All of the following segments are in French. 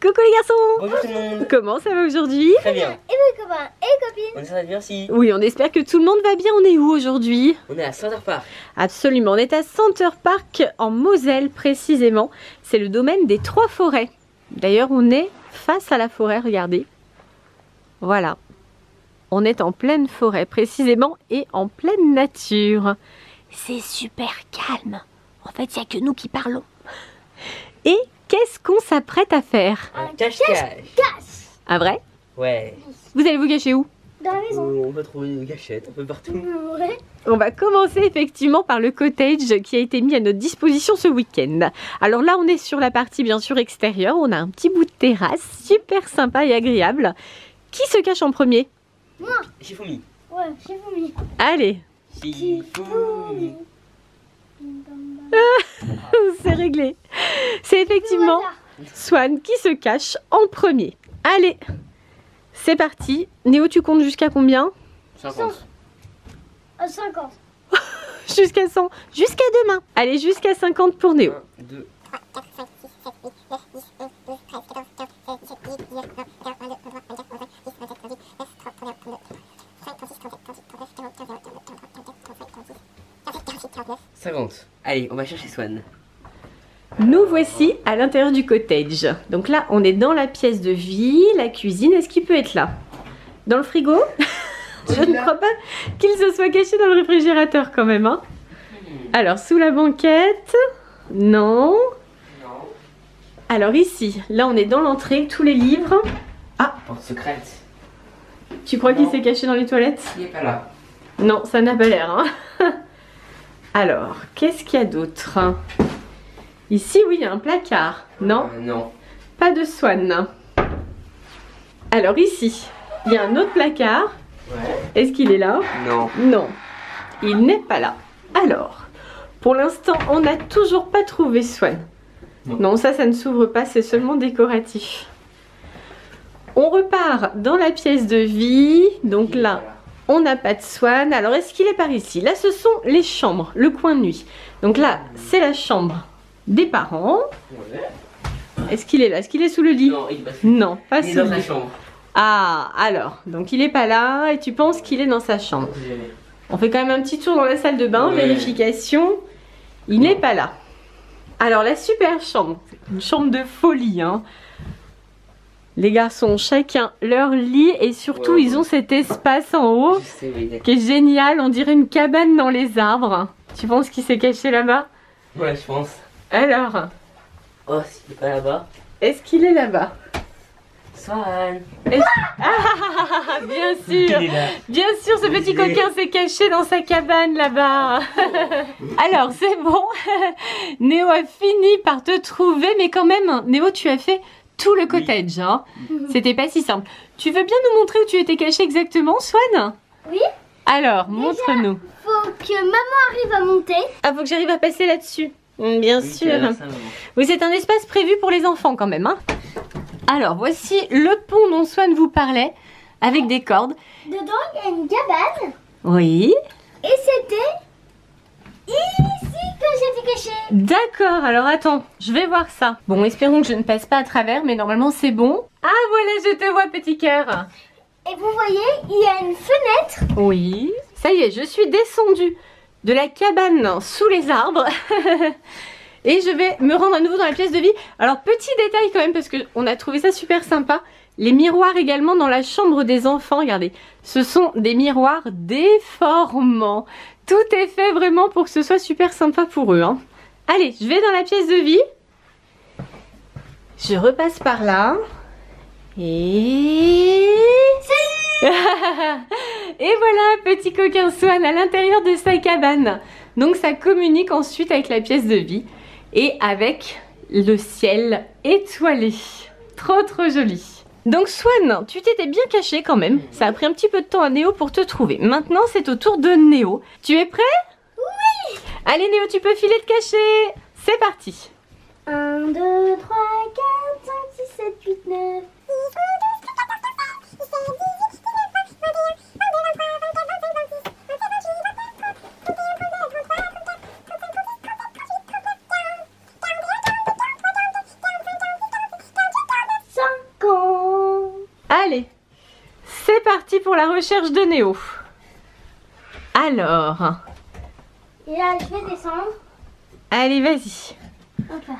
Coucou les garçons. Bonjour tout le monde. Comment ça va aujourd'hui? Très bien. Et mes copains et copines. On est ça bien, merci. Oui, on espère que tout le monde va bien. On est où aujourd'hui? On est à Center Park. Absolument, on est à Center Park en Moselle précisément. C'est le domaine des 3 forêts. D'ailleurs, on est face à la forêt, regardez. Voilà. On est en pleine forêt précisément et en pleine nature. C'est super calme. En fait, il n'y a que nous qui parlons. Et qu'est-ce qu'on s'apprête à faire? Un cache-cache. Ah vrai? Ouais. Vous allez vous cacher où? Dans la maison. On va trouver une gâchette un peu partout. Ouais. On va commencer effectivement par le cottage qui a été mis à notre disposition ce week-end. Alors là, on est sur la partie bien sûr extérieure. On a un petit bout de terrasse super sympa et agréable. Qui se cache en premier? Moi. Shifumi. Ouais, j'ai vomi. Allez, Shifumi. c'est réglé. C'est effectivement Swan qui se cache en premier. Allez, c'est parti. Néo, tu comptes jusqu'à combien? 50. 50. Jusqu'à 100. Jusqu'à demain. Allez, jusqu'à 50 pour Néo. 1, 2. 50. Allez, on va chercher Swan. Nous voici à l'intérieur du cottage. Donc là, on est dans la pièce de vie, la cuisine. Est-ce qu'il peut être là? Dans le frigo? Je ne crois pas qu'il se soit caché dans le réfrigérateur quand même. Hein. Alors, sous la banquette? Non. Alors ici, là on est dans l'entrée, tous les livres. Ah, Porte secrète. tu crois qu'il Non. s'est caché dans les toilettes? Il est pas là. Non, ça n'a pas l'air. Hein. Alors, qu'est-ce qu'il y a d'autre? Ici, oui, il y a un placard. Non, Non. pas de Swan. Alors ici, il y a un autre placard. Ouais. Est-ce qu'il est là? Non. Non, il n'est pas là. Alors, pour l'instant, on n'a toujours pas trouvé Swan. Non, ça ne s'ouvre pas, c'est seulement décoratif. On repart dans la pièce de vie. Donc là, on n'a pas de Swan. Alors, est-ce qu'il est par ici? Là, ce sont les chambres, le coin de nuit. Donc là, c'est la chambre des parents. Ouais. Est-ce qu'il est là? Est-ce qu'il est sous le lit? Non, il passe. Non, pas Il est sous dans le sa lit. chambre. Ah, alors, donc il est pas là et tu penses qu'il est dans sa chambre. On fait quand même un petit tour dans la salle de bain, Ouais. vérification. Il n'est pas là. Alors, la super chambre, c'est une chambre de folie, hein. Les garçons ont chacun leur lit et surtout, Ouais, ils ont cet espace en haut Je sais, oui, d'accord. qui est génial. On dirait une cabane dans les arbres. Tu penses qu'il s'est caché là-bas? Ouais, je pense. Alors, Oh, s'il est pas là-bas. est-ce qu'il est là-bas? Swan. Ah, bien sûr! Il est là. Bien sûr, ce petit coquin s'est caché dans sa cabane là-bas. Alors, c'est bon. Néo a fini par te trouver, mais quand même, Néo, tu as fait tout le cottage. Hein. C'était pas si simple. Tu veux bien nous montrer où tu étais caché exactement, Swan? Oui. Alors, montre-nous. Faut que maman arrive à monter. Ah, faut que j'arrive à passer là-dessus. Bien Oui, sûr. c'est là, ça, maman. Oui, c'est un espace prévu pour les enfants quand même. Hein. Alors, voici le pont dont Swan vous parlait, avec des cordes. Dedans, il y a une cabane. Oui. Et c'était ici que j'étais cachée. D'accord, alors attends, je vais voir ça. Bon, espérons que je ne passe pas à travers, mais normalement c'est bon. Ah voilà, je te vois, petit cœur. Et vous voyez, il y a une fenêtre. Oui, ça y est, je suis descendue de la cabane sous les arbres. Et je vais me rendre à nouveau dans la pièce de vie. Alors, petit détail quand même, parce qu'on a trouvé ça super sympa. Les miroirs également dans la chambre des enfants, regardez. Ce sont des miroirs déformants. Tout est fait vraiment pour que ce soit super sympa pour eux. Hein. Allez, je vais dans la pièce de vie. Je repasse par là. Et... Et voilà, petit coquin Swan à l'intérieur de sa cabane. Donc ça communique ensuite avec la pièce de vie et avec le ciel étoilé. Trop trop joli. Donc Swan, tu t'étais bien caché quand même. Ça a pris un petit peu de temps à Néo pour te trouver. Maintenant c'est au tour de Néo. Tu es prêt? Oui. Allez Néo, tu peux filer te cacher. C'est parti. 1, 2, 3, 4, 5, 6, 7, 8, 9. C'est parti pour la recherche de Néo. Alors. Et là, je vais descendre. Allez, vas-y. Hop là.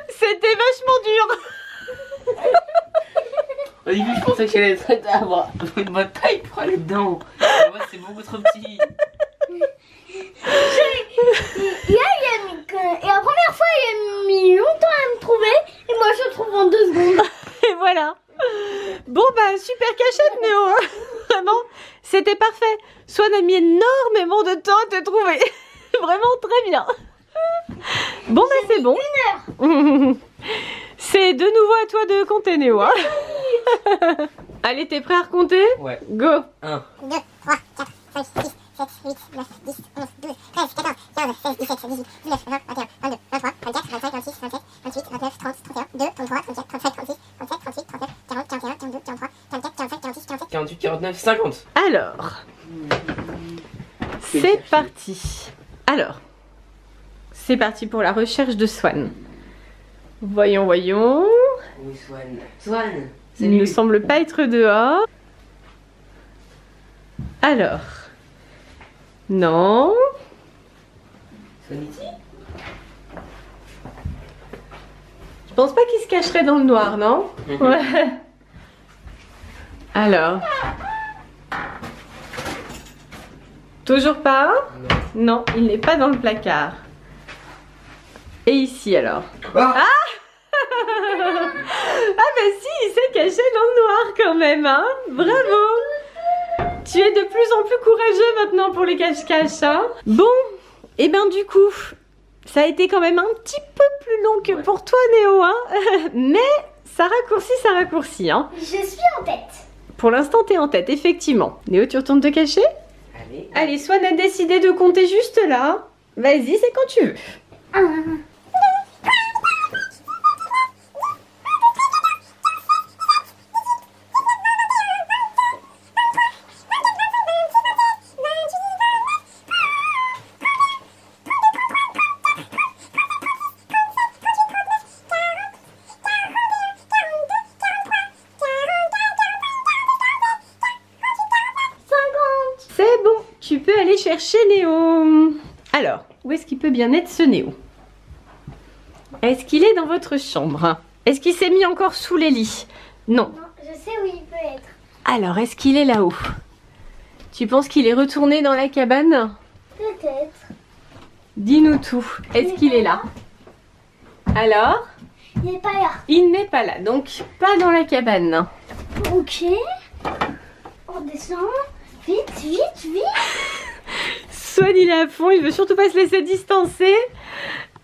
C'était vachement dur. Au début, je pensais qu'elle allait avoir une bonne taille pour aller dedans. Mais moi, c'est beaucoup trop petit. Et là, et la première fois, il a mis longtemps à me trouver. Et moi, je le trouve en 2 secondes. Et voilà. Bon bah super cachette Néo, hein. Vraiment, c'était parfait. Swan a mis énormément de temps à te trouver. Vraiment très bien. Bon bah c'est bon. C'est de nouveau à toi de compter Néo, hein. Allez, t'es prêt à recompter? Ouais. Go. 1, 2, 3, 4, 5, 6, 7, 8, 9, 10, 11, 12, 13, 14, 15, 16, 17, 18, 19, 20, 21, 22, 23, 24, 25, 26, 27, 28, 29, 30, 31, 2, 33, 34, 35, 36, 37, 38, 39, 40, 41, 42, 43, 44, 45, 46, 47. 48, 49, 50. Alors, c'est parti. Alors, c'est parti pour la recherche de Swan. Voyons, voyons. Oui, Swan. Swan, c'est Il ne lui. semble pas être dehors. Alors, non. Swan ici? Je pense pas qu'il se cacherait dans le noir, non? Ouais. Alors. Toujours pas? Non, il n'est pas dans le placard. Et ici alors? Ah, Ah bah si, il s'est caché dans le noir quand même, hein. Bravo. Tu es de plus en plus courageux maintenant pour les cache-cache, hein. Bon, et ben du coup, ça a été quand même un petit peu plus long que pour toi Néo, hein. Mais ça raccourcit, hein. Je suis en tête. Pour l'instant, t'es en tête, effectivement. Néo, tu retournes te cacher? allez. Allez, Swan a décidé de compter juste là. Vas-y, c'est quand tu veux. 1, 50. C'est bon, tu peux aller chercher Néo. Alors, où est-ce qu'il peut bien être ce Néo? Est-ce qu'il est dans votre chambre? Est-ce qu'il s'est mis encore sous les lits? Non. Non, je sais où il peut être. Alors, est-ce qu'il est là-haut? Tu penses qu'il est retourné dans la cabane? Peut-être. Dis-nous tout. Est-ce qu'il est là? Alors? Il n'est pas là. Il n'est pas là, donc pas dans la cabane. Ok. On descend. Vite, vite, vite. Swan, il est à fond, il veut surtout pas se laisser distancer.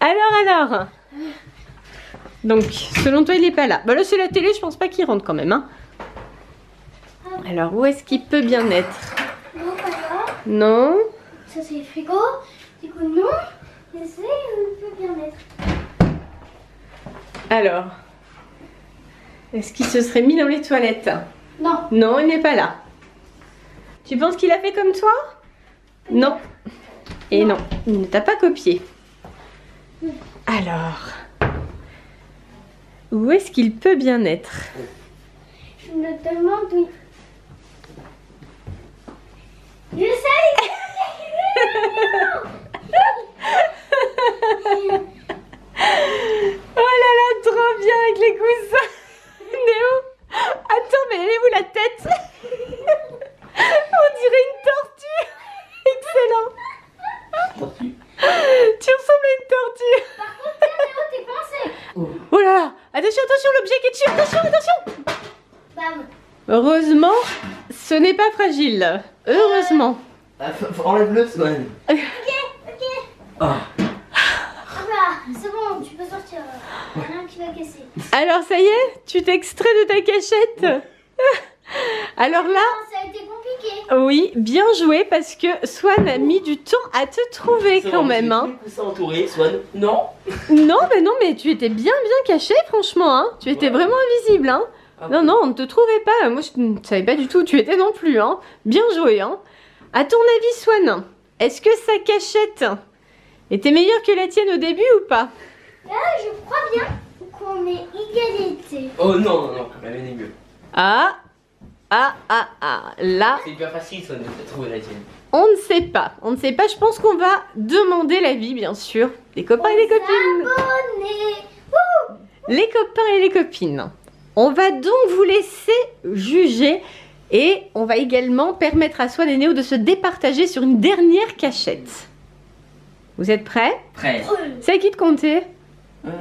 Alors. Donc, selon toi, il est pas là. Bah là, c'est la télé, je pense pas qu'il rentre quand même, hein. Alors, où est-ce qu'il peut bien être? Non, pas là. Non. Ça, c'est le frigo. Du coup, non. Je sais où il peut bien être. Alors, est-ce qu'il se serait mis dans les toilettes? Non. Non, il n'est pas là. Tu penses qu'il a fait comme toi? Non. Et non, il ne t'a pas copié. Alors, où est-ce qu'il peut bien être? Je me demande où. Je sais. Oh là là, trop bien avec les coussins. Néo, attends, mais elle est où la tête? On dirait une tortue. Excellent. Tortue. Tu ressembles à une tortue. Par contre, tiens, Léo, t'es coincé. Oh là là, attention, attention, l'objet qui est dessus, attention. Bam. Heureusement, ce n'est pas fragile. Heureusement. Ah, enlève-le, Swan. Ok. Ah. Ah bah, c'est bon, tu peux sortir. Il y en a un qui va casser. Alors ça y est, tu t'extrais de ta cachette. Alors là, Ah, ça a été compliqué. oui, bien joué parce que Swan a mis du temps à te trouver quand même, hein. Ça entouré, Swan. Non. Non, mais tu étais bien caché, franchement, hein. Tu étais vraiment invisible, hein. Ah, Non, on ne te trouvait pas. Moi, je ne savais pas du tout où tu étais non plus, hein. Bien joué, hein. À ton avis, Swan, est-ce que sa cachette était meilleure que la tienne au début ou pas? Je crois bien qu'on est égalité. Oh non, non, la mienne est mieux. Ah, là, C'est hyper facile ça de trouver la tienne. on ne sait pas. On ne sait pas, je pense qu'on va demander l'avis, bien sûr, des copains et des copines. Abonnez. Les copains et les copines. On va donc vous laisser juger et on va également permettre à Swan et Néo de se départager sur une dernière cachette. Vous êtes prêts? Prêt. C'est à qui de compter?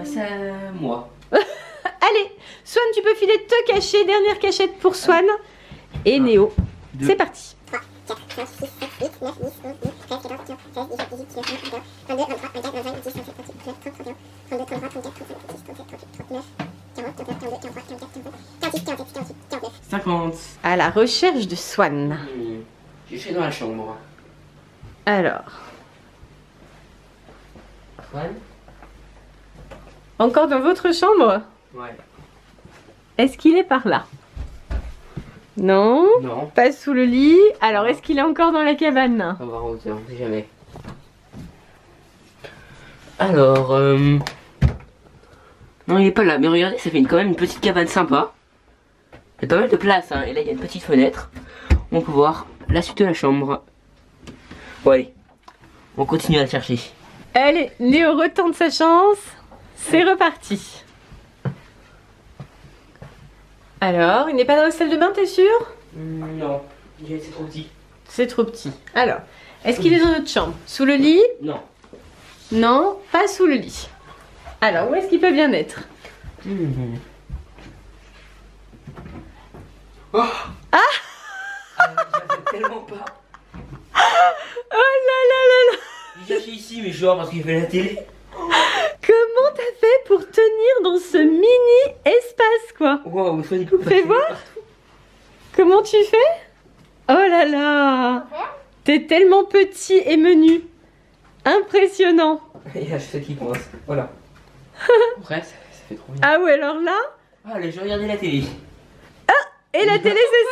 C'est à moi. Allez, Swan, tu peux filer te cacher. Dernière cachette pour Swan et Néo. C'est parti. 3, 4, 5, 6, 7, 8, 9, 10, 11, 12, 13, 14, 15, 16, 17, 18, 19, 20, 22, 23, 24, 25, 26, 27, 28, 29, 30, 31, 32, 33, 34, 35, 36, 37, 38, 39, 40, 41, 42, 43, 44, 45, 46, 47, 48, 49. 50. À la recherche de Swan. J'ai fait dans la chambre. Alors, Swan? encore dans votre chambre? Ouais. Est-ce qu'il est par là? Non. Non. Pas sous le lit. Alors, est-ce qu'il est encore dans la cabane? On va voir en hauteur, on sait jamais. Alors, non, il est pas là, mais regardez, ça fait quand même une petite cabane sympa. Il y a pas mal de place, hein. Et là, il y a une petite fenêtre. On peut voir la suite de la chambre. Bon, allez, on continue à le chercher. Allez, Néo retente sa chance. C'est reparti. Alors, il n'est pas dans la salle de bain, t'es sûr? Non, c'est trop petit. C'est trop petit. Alors, est-ce qu'il est dans notre chambre? Sous le lit? Non. Non, pas sous le lit. Alors, où est-ce qu'il peut bien être? Oh. J'avais tellement pas. Oh là là là là! J'ai cherché ici, mais genre parce qu'il fait la télé. Comment t'as fait pour tenir dans ce mini espace, quoi? Waouh, soit il peut pas. Fais voir. Comment tu fais? Oh là là! T'es tellement petit et menu. Impressionnant. Il y a ce qui coince. Voilà. Après, ça fait trop bien. Ah ouais, alors là? Ah, allez, je vais regarder la télé. Et la télé, c'est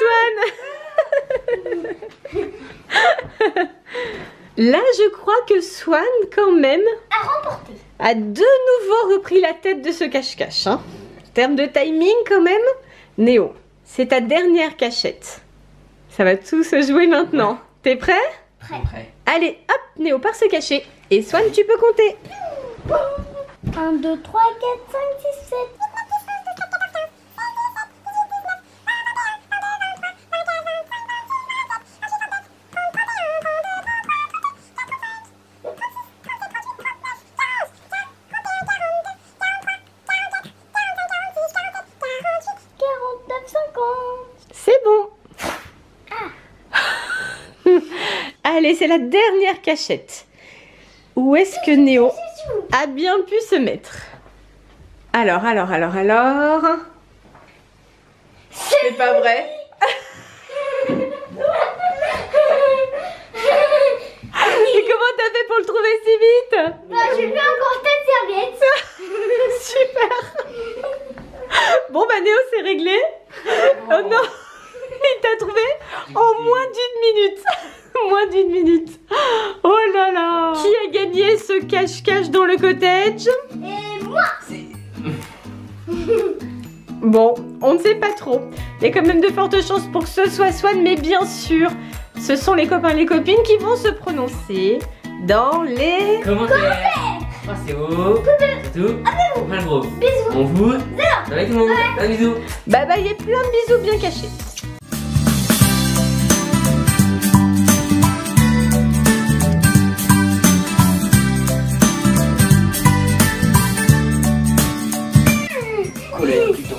Swan. Là, je crois que Swan, quand même, a de nouveau repris la tête de ce cache-cache. Hein. En termes de timing, quand même, Néo, c'est ta dernière cachette. Ça va tout se jouer maintenant. T'es prêt? Prêt. Allez, hop, Néo part se cacher. Et Swan, tu peux compter. 1, 2, 3, 4, 5, 6, 7. C'est bon. Allez, c'est la dernière cachette. Où est-ce que Néo a bien pu se mettre? Alors. C'est pas vrai. Et comment t'as fait pour le trouver si vite? J'ai fait encore ta serviette. Super. Bon bah Néo, c'est réglé. Oh non, il t'a trouvé en moins d'une minute. Moins d'une minute. Oh là là. Qui a gagné ce cache-cache dans le cottage? Et moi. Bon, on ne sait pas trop. Il y a quand même de fortes chances pour que ce soit Swan, mais bien sûr, ce sont les copains et les copines qui vont se prononcer dans les... Commentaires. Oh, c'est beau. C'est tout. Enfin, gros. Bisous. On vous. Ça va tout le monde. Un bisou. Bye bye, et plein de bisous bien cachés. Colère, putain.